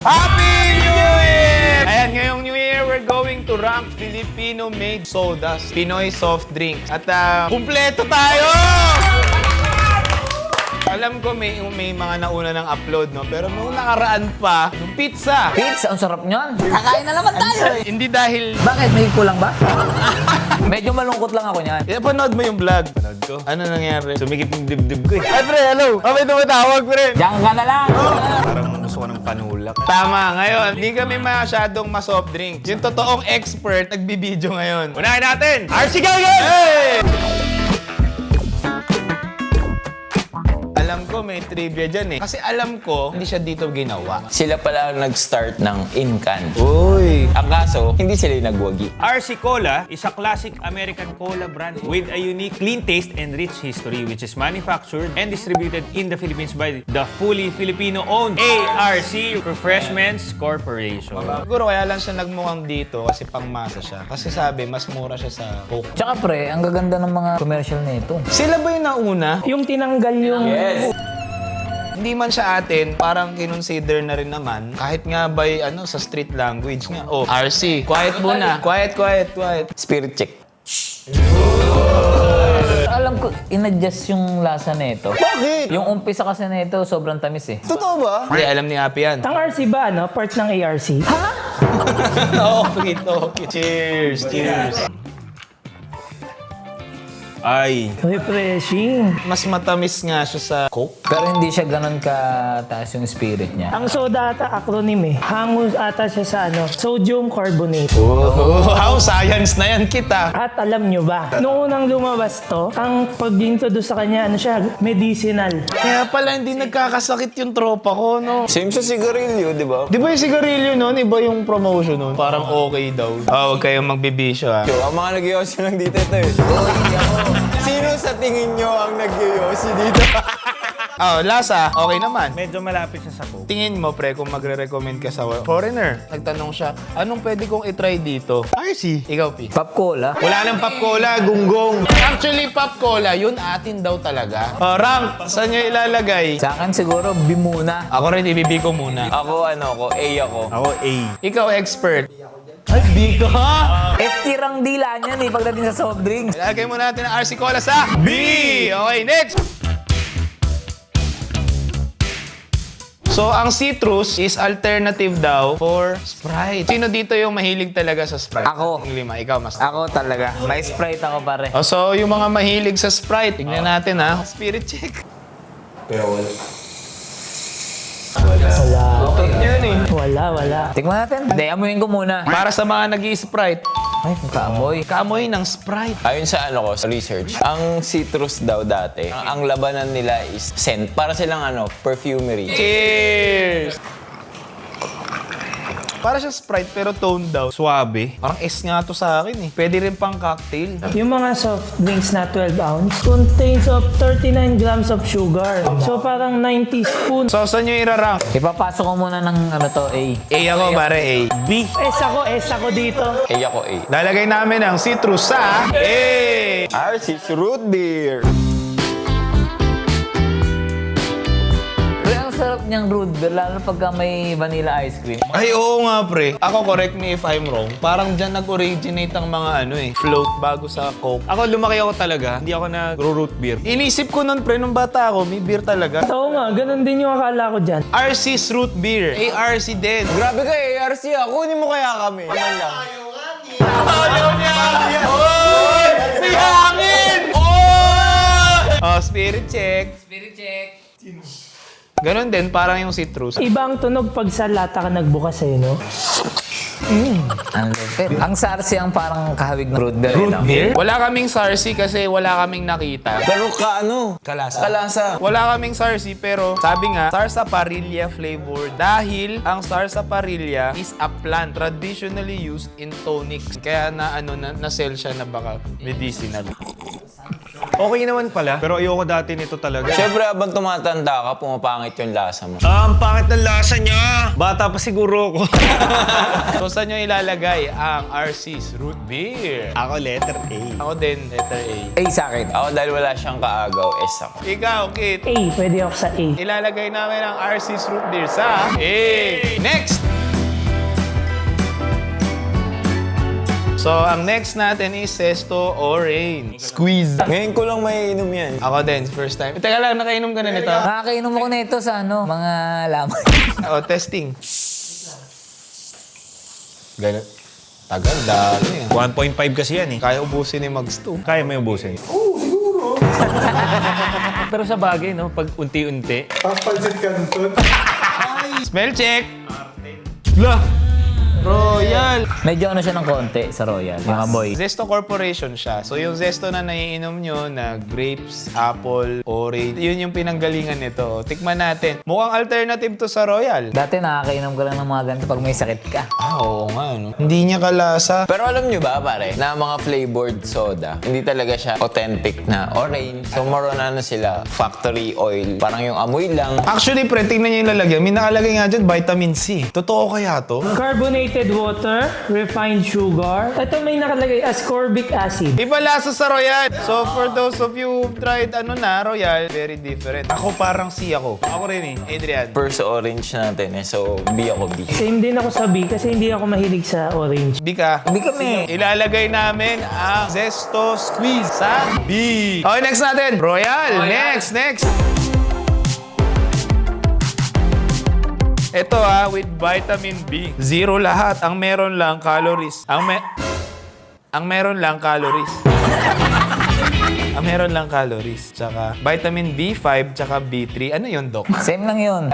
Happy New Year! Ayan, ngayong New Year, we're going to rank Filipino-made sodas, Pinoy soft drinks. At kumpleto tayo! Alam ko may mga nauna ng upload, no? Pero nung nakaraan pa, yung pizza. Pizza, ang sarap niyan. Kakain na naman tayo eh. Hindi dahil... Bakit? May kulang ba? Medyo malungkot lang ako niyan. Panood mo yung vlog. Panood ko. Ano nangyari? Sumikip yung dibdib ko eh. Ay, pre, hello! Kami tumatawag, pre! Diyan ka na lang. Parang gusto ko ng panulak. Tama, ngayon, hindi kami masyadong ma-soft drinks. Yung totoong expert, nagbibideo ngayon. Unahin natin, RC Gagan! Hey! Alam ko may trivia dyan eh. Kasi alam ko, hindi siya dito ginawa. Sila pala ang nag-start ng Incan. Uy! Ang kaso, hindi sila yung nagwagi. RC Cola is a classic American cola brand with a unique, clean taste and rich history which is manufactured and distributed in the Philippines by the fully Filipino-owned ARC Refreshments Corporation. Siguro kaya lang siya nagmukhang dito kasi pangmasa siya. Kasi sabi, mas mura siya sa Coke. Tsaka pre, ang gaganda ng mga commercial nito. Sila ba yung nauna? Yung tinanggal yung... Hindi man siya atin, parang kinonsider na rin naman. Kahit nga by sa street language nga. Oh, RC. Quiet muna. Quiet. Spirit check. Alam ko, in-adjust yung lasa nito. Bakit? Yung umpisa kasi nito, sobrang tamis eh. Totoo ba? Hindi, alam ni Happy yan. Ang RC ba, ano? Part ng ARC? Okay. Cheers. Ay, Refreshing. Mas matamis nga siya sa Coke. Pero hindi siya ganun kataas yung spirit niya. Ang soda ata acronym eh. Hangus ata siya sa sodium carbonate. Wow, science na yan kita. At alam nyo ba, noong unang lumabas to, ang pag-introduce sa kanya, medicinal. Kaya pala hindi nagkakasakit yung tropa ko, no? Same sa sigarilyo, di ba? Di ba yung sigarilyo nun? Iba yung promotion nun? Parang okay daw. Huwag kayong magbibisyo, ha? So, ang mga nagyoyosi lang dito ito eh. Sino sa tingin nyo ang nagyoyosi dito? Lasa, okay naman. medyo malapit siya sa Coke. Tingin mo, pre, kung magre-recommend ka sa foreigner, nagtanong siya, anong pwede kong itry dito? RC. Ikaw, P. Pop Cola. Wala nang pop cola, gunggong. Actually, pop cola, yun atin daw talaga. Rank, saan nyo ilalagay? Sa akin siguro, Bimuna. Ako rin, ibibi ko muna. Ako, A ako. Ako, A. Ikaw, expert. Ay, di ka, ha? Estirang dila niyan eh, pagdating sa soft drinks. Ilagay mo natin ang RC Cola sa B! Okay, next! So, ang citrus is alternative daw for Sprite. Sino dito yung mahilig talaga sa Sprite? Ako. Yung lima, ikaw mas. Ako talaga. May Sprite ako pare. So, yung mga mahilig sa Sprite, tignan natin ha. Spirit check. Wala. Tikman natin. Hindi, amuin ko muna. Para sa mga nag-i-Sprite, Ay, kaamoy. kaamoy ng Sprite. Ayon sa sa research, ang citrus daw dati, ang labanan nila is scent. Para silang perfumery. Cheers! Para siya Sprite pero toned down. Suabe. Parang S nga to sa akin eh. Pwede rin pang cocktail. Yung mga soft drinks na 12 ounce contains of 39 grams of sugar. So parang 90 spoons. So, saan nyo irarank? Ipapasok ko muna ng A. A ako, pare A. B. S ako dito. Ako, A. Lalagay namin ang citrus sa A! RC's root beer. Pero ang sarap niyang root beer, lalo pagka may vanilla ice cream. Ay, oo nga, pre. Ako, correct me if I'm wrong. Parang dyan nag-originate ang mga float bago sa Coke. Ako, lumaki ako talaga. Hindi ako nag-root beer. Inisip ko nun, pre, nung bata ako, may beer talaga. Oo nga, ganun din yung akala ko dyan. RC's Root Beer. ARC din. Grabe ka, ARC Kunin mo kaya kami. Aman lang. Ayaw niya! Oy! May hangin! Oy! Oh, spirit check. Ganon din, parang yung citrus. Ibang tunog pag sa lata ka nagbukas no? Ang lupit. Ang sarsi ang parang kahawig ng root beer. Root beer? Wala kaming sarsi kasi wala kaming nakita. Pero Kalasa. kalasa. Wala kaming sarsi pero sabi nga, sarsaparilla flavor dahil ang sarsaparilla is a plant traditionally used in tonics. Kaya na sell siya na baka medicinal. Okay naman pala, pero ayoko dati nito talaga. Siyempre, habang tumatanda ka, pumapangit yung lasa mo. Ang pangit ng lasa niya! Bata pa siguro ako. So, saan nyo ilalagay ang RC's Root Beer? Ako letter A. Ako din, letter A. Eh, sa akin. Ako, dahil wala siyang kaagaw, S ako. Ikaw, Kit. A, pwede ako sa A. Ilalagay namin ang RC's Root Beer sa A. Next! So, ang next natin is Zesto Orange. Squeeze. Ngayon ko lang may inom yan. Ako din, first time. Teka lang, nakainom ka na nito? Nakakainom ako nito sa mga laman. Testing. Ganun. Tagal, dami. 1.5 kasi yan eh. Kaya ubusin ni Mags to. Kaya mo yung ubusin? Pero sa bagay, no? Pag unti-unti. Smell check! La! Royal! Medyo ano siya ng konti sa Royal, yung amoy. Zesto Corporation siya. So yung Zesto na naiinom nyo na grapes, apple, orange, yun yung pinanggalingan nito. Tikman natin. Mukhang alternative to sa Royal. Dati nakakainom ka lang ng mga ganito pag may sakit ka. Oo nga, no? Hindi niya kalasa. Pero alam nyo ba, pare, na mga flavored soda, hindi talaga siya authentic na orange. So, more on ano sila, factory oil. Parang yung amoy lang. Actually, pre, tingnan niyo yung lalagyan. May nakalagay nga dyan, vitamin C. Totoo kaya to? Carbonated water, refined sugar. Ito may nakalagay ascorbic acid. Iba lasa sa Royal. So for those of you who've tried Royal, very different. Ako parang C ako. Ako rin eh. Adrian. First orange natin eh. So, B ako B. Same din ako sa B kasi hindi ako mahilig sa orange. Bika. Hindi kami. Ilalagay namin ang Zesto Squeeze sa B. Okay, next natin. Royal. Next. Ito with vitamin B. Zero lahat. Ang meron lang calories. Ang meron lang calories. Ang meron lang calories. Tsaka vitamin B5, tsaka B3. Ano yun, Doc? Same lang yun.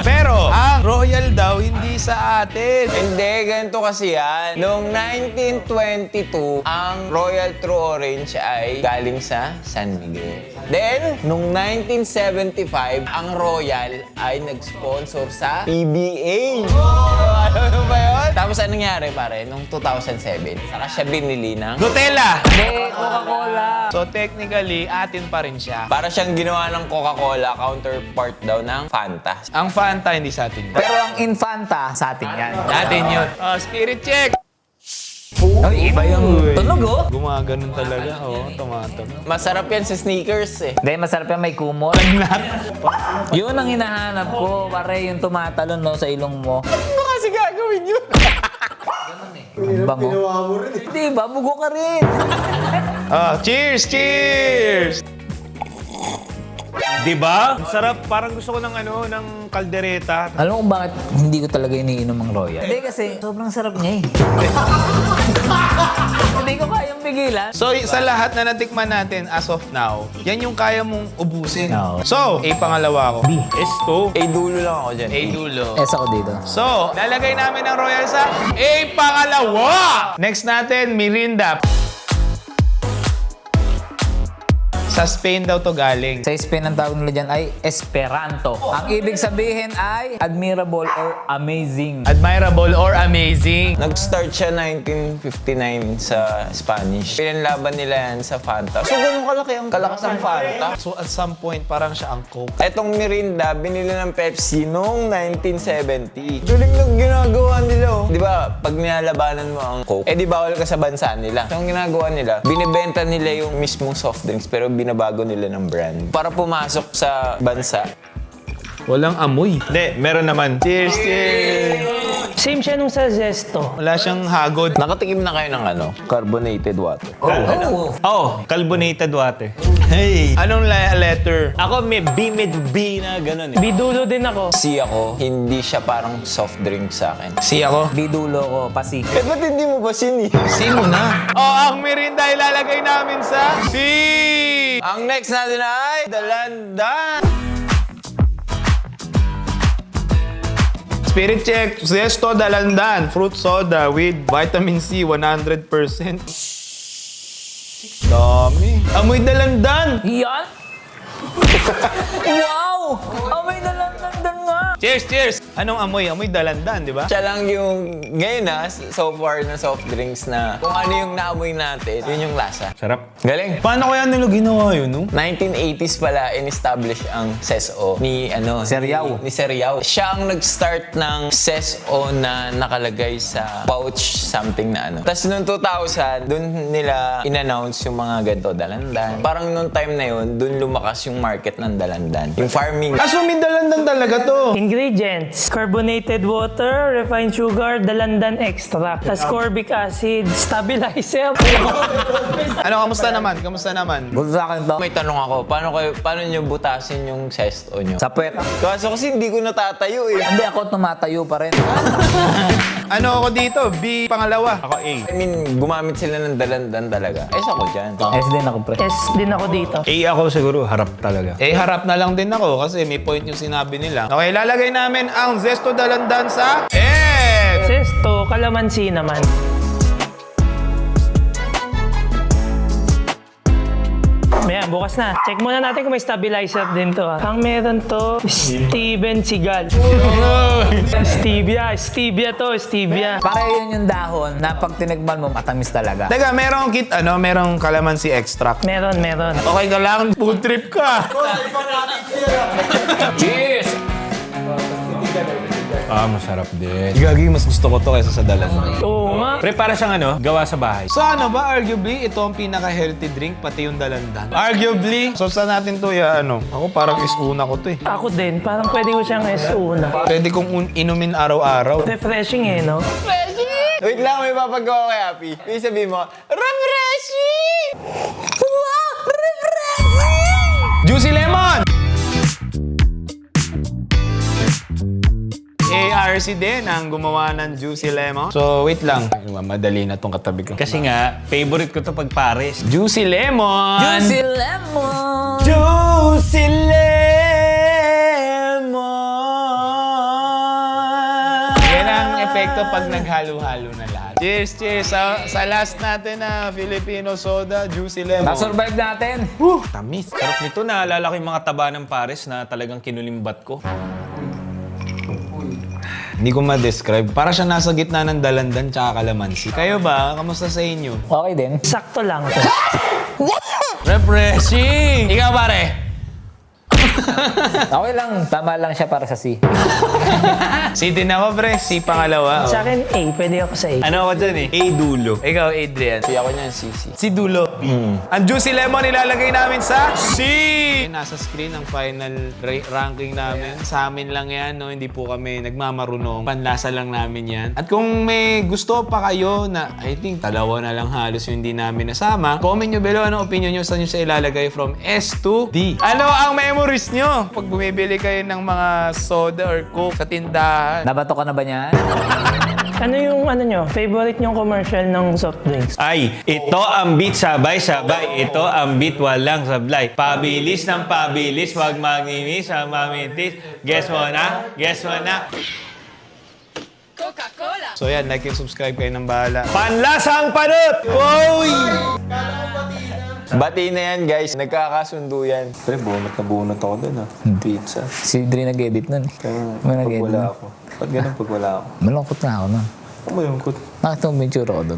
Pero, ang Royal daw, hindi sa atin. Hindi, ganito kasi yan. Noong 1922, ang Royal True Orange ay galing sa San Miguel. Then, noong 1975, ang Royal ay nag-sponsor sa PBA. Ano ba yun? Tapos anong nangyari, pare? Noong 2007, saka siya binili ng... Nutella! Hindi, Coca-Cola. So, technically, atin pa rin siya. Para siyang ginawa ng Coca-Cola, counterpart daw ng Fanta. Ang Fanta, hindi sa atin. Pero ang Infanta, sa atin yan. Atin yun. Spirit check! Ay, iba yung tunog, oh. Gumaganon talaga. Oo, tumatog. Masarap yan sa sneakers eh. Hindi, masarap yan, may kumot. Yun ang hinahanap ko, pare, yung tumatalon no, sa ilong mo. Ano kasi gagawin yun? Ang bango. Hindi ba? Bugo ka rin. Cheers! Cheers! Diba? Ang sarap. Parang gusto ko ng ng kaldereta. Alam mo kung bakit hindi ko talaga iniinom ang Royal? Hindi kasi sobrang sarap niya eh. Hindi ko kayang pigilan. So, sa lahat na natikman natin as of now, yan yung kaya mong ubusin. Oo. So, A pangalawa ko. B. S2. Dulo lang ako dyan. A dulo. S ako dito. So, lalagay namin ang Royal sa A pangalawa! Next natin, Mirinda. Sa Spain daw to galing. Sa Spain, ang tawag nila dyan ay Esperanto. Ang ibig sabihin ay admirable or amazing. Admirable or amazing. Nag-start siya 1959 sa Spanish. Pinanlaban nila yan sa Fanta. So, ganun kalaki ang kalakas ng Fanta. So, at some point, parang siya ang Coke. Etong Mirinda, binili ng Pepsi noong 1970. Galing ng ginagawa nila, oh. Di ba, pag nilalabanan mo ang Coke, di bawal ka sa bansa nila. So, ang ginagawa nila, binibenta nila yung mismong soft drinks, pero binabago nila ng brand. Para pumasok sa bansa. Walang amoy. Hindi, meron naman. Cheers, cheers! Same siya nung sa Zesto. Wala siyang hagod. Nakatikim na kayo ng carbonated water. Carbonated water. Hey! Anong letter? Ako may B na gano'n eh. B dulo din ako. C ako, hindi siya parang soft drink sa akin. C ako. Bidulo ko, pasi. Ba't hindi mo ba sini? C mo na. Ang Mirinda ilalagay namin sa C! Ang next natin ay Dalandan. Spirit check, Zesto Dalandan, fruit soda with vitamin C 100%. Dami. Amoy dalandan. Yan? Wow! Amoy na lang nga. Cheers, cheers. Anong amoy? Amoy dalandan, di ba? Siya lang yung, ngayon so far na soft drinks na kung ano yung naamoy natin, yun yung lasa. Sarap. Galing. Paano kaya nila ginawa yun, no? 1980s pala in-establish ang SESO ni Sir Yao. Ni Sir Yao. Siya ang nag-start ng SESO na nakalagay sa pouch something na ano. Tapos noong 2000, dun nila in-announce yung mga ganito, dalandan. Parang noong time na yun, dun lumakas yung market ng dalandan. Yung farming. So may dalandan talaga to. Ingredients: carbonated water, refined sugar, dalandan extract, ascorbic acid, stabilizer. Ano, kamusta naman? Kamusta naman? Gusto sa akin to. May tanong ako, paano nyo butasin yung SESO nyo? Sa puwet. Kaso kasi hindi ko natatayo eh. Hindi ako tumatayo pa rin. Ano ako dito? B, pangalawa. Ako A. I mean, gumamit sila ng dalandan talaga. Ako dyan. S din ako, pre. S din ako dito. A ako siguro, harap talaga. Eh, harap na lang din ako kasi may point yung sinabi nila. Okay, lalagay namin ang Zesto Dalandan sa S! Sesto, kalamansi naman. Ayan, bukas na. Check muna natin kung may stabilizer din to. Ang meron to, Steven Seagal. Stevia to, stevia. Para yun yung dahon na pag tinigman mo, matamis talaga. Teka, merong kit, merong calamansi extract. Meron. Okay ka lang, food trip ka. Cheers! Masarap din. Gagi, mas gusto ko to kaysa sa dalandan. Oo nga. Pre, para siyang gawa sa bahay. So ano ba, arguably, ito ang pinaka-healthy drink, pati yung dalandan. Arguably, so saan natin to ako parang is-una ko to eh. Ako din, parang pwede ko siyang S1. Pwede kong inumin araw-araw. Refreshing no? Wait lang, may papagawa kay Happy. May sabihin mo, refreshing! Wow! Refreshing! Juicy Lemon! ARC din ang gumawa ng Juicy Lemon. So, wait lang. Madali na tong katabi ko. Kasi nga, favorite ko to pag pares. Juicy Lemon! Juicy lemon! Juicy Lemon! Yan ang epekto pag naghalo-halo na lahat. Cheers! Sa last natin na Filipino soda, Juicy Lemon. Na-survive natin. Tamis. Sarap nito, naalala ko yung mga taba ng pares na talagang kinulimbat ko. Hindi ko ma-describe. Para siya nasa gitna ng dalandan tsaka kalamansi. Kayo ba? Kamusta sa inyo? Okay din. Sakto lang to. Refreshing! Ikaw pare? Okay lang. Tama lang siya para sa C. C din ako pre. C pangalawa. Sa akin, A. Pwede ako sa A. Ano ako dyan A dulo. Ikaw Adrian. Kaya ako niyan, Sisi. Si Dulo. Ang Juicy Lemon ilalagay namin sa C! Nasa screen ang final ranking namin. Sa amin lang yan, no? Hindi po kami nagmamarunong. Panlasa lang namin yan. At kung may gusto pa kayo na, I think, dalawa na lang halos yung hindi namin nasama, comment nyo below anong opinion nyo saan nyo siya ilalagay from S to D. Ano ang memories nyo pag bumibili kayo ng mga soda or coke sa tindahan? Nabato ka na ba niyan? Ano yung nyo, favorite nyong commercial ng soft drinks? Ay, ito ang beat sabay-sabay. Ito ang beat walang sablay. Pabilis ng pabilis, wag magninis, ang mamintis. Guess mo na? Guess mo na? So yan, like and subscribe kayo ng bahala. Panlasang panot! Oy! Bati na yan, guys. Nagkakasundo yan. Pre, bunot na bunot ako dun Pizza. Si Dre nag-edit nun. Kaya May pag nag-edit wala nun. ako. Pag ganun pag wala ako. Malungkot na ako nun. Ano mo yung kut? Nakita mo yung tsura ko dun.